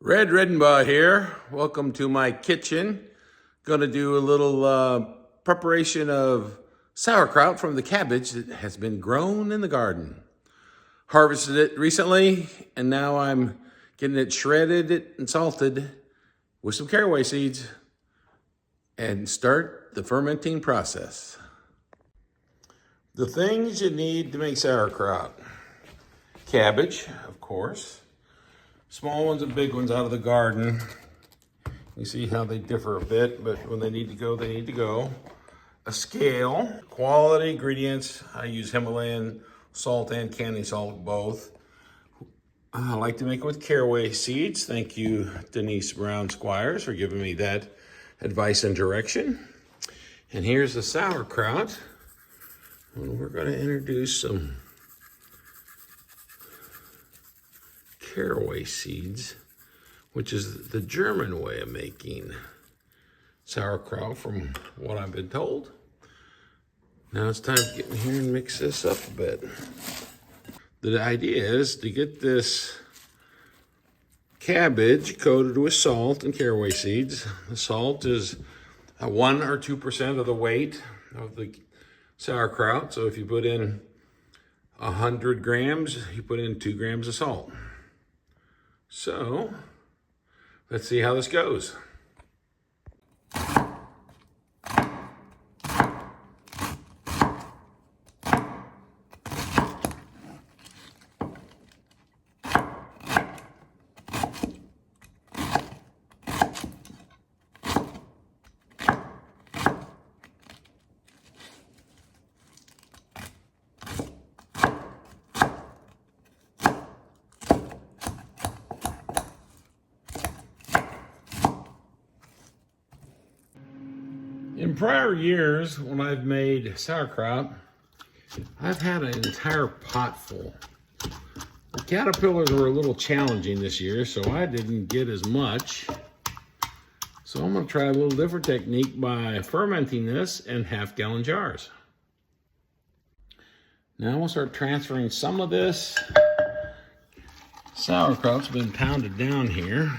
Redenbaugh here. Welcome to my kitchen. Going to do a little preparation of sauerkraut from the cabbage that has been grown in the garden. Harvested it recently, and now I'm getting it shredded and salted with some caraway seeds and start the fermenting process. The things you need to make sauerkraut: cabbage, of course. Small ones and big ones out of the garden. You see how they differ a bit, but when they need to go, they need to go. A scale, quality ingredients. I use Himalayan salt and candy salt, both. I like to make it with caraway seeds. Thank you, Denise Brown Squires, for giving me that advice and direction. And here's the sauerkraut. And we're going to introduce some caraway seeds, which is the German way of making sauerkraut from what I've been told. Now it's time to get in here and mix this up a bit. The idea is to get this cabbage coated with salt and caraway seeds. The salt is 1 or 2% of the weight of the sauerkraut. So if you put in 100 grams, you put in 2 grams of salt. So, let's see how this goes. In prior years, when I've made sauerkraut, I've had an entire pot full. The caterpillars were a little challenging this year, so I didn't get as much. So I'm going to try a little different technique by fermenting this in half-gallon jars. Now we'll start transferring some of this sauerkraut's been pounded down here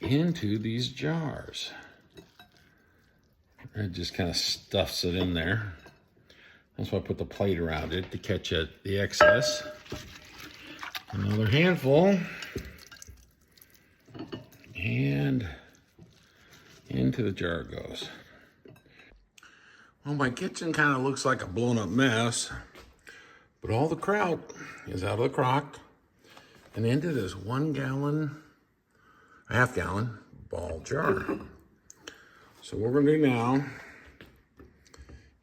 into these jars. It just kind of stuffs it in there. That's why I put the plate around it to catch the excess. Another handful. And into the jar it goes. Well, my kitchen kind of looks like a blown up mess, but all the kraut is out of the crock and into this half gallon ball jar. So what we're gonna do now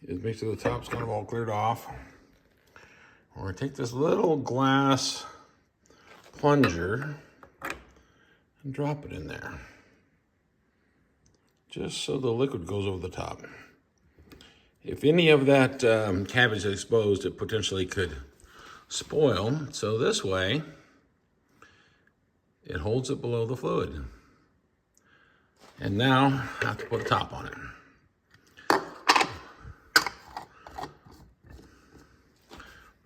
is make sure the top's kind of all cleared off. We're gonna take this little glass plunger and drop it in there, just so the liquid goes over the top. If any of that cabbage is exposed, it potentially could spoil. So this way, it holds it below the fluid. And now I have to put a top on it.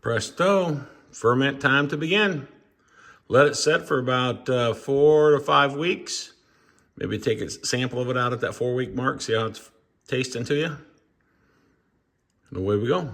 Presto, ferment time to begin. Let it set for about 4 to 5 weeks. Maybe take a sample of it out at that 4-week mark, see how it's tasting to you. And away we go.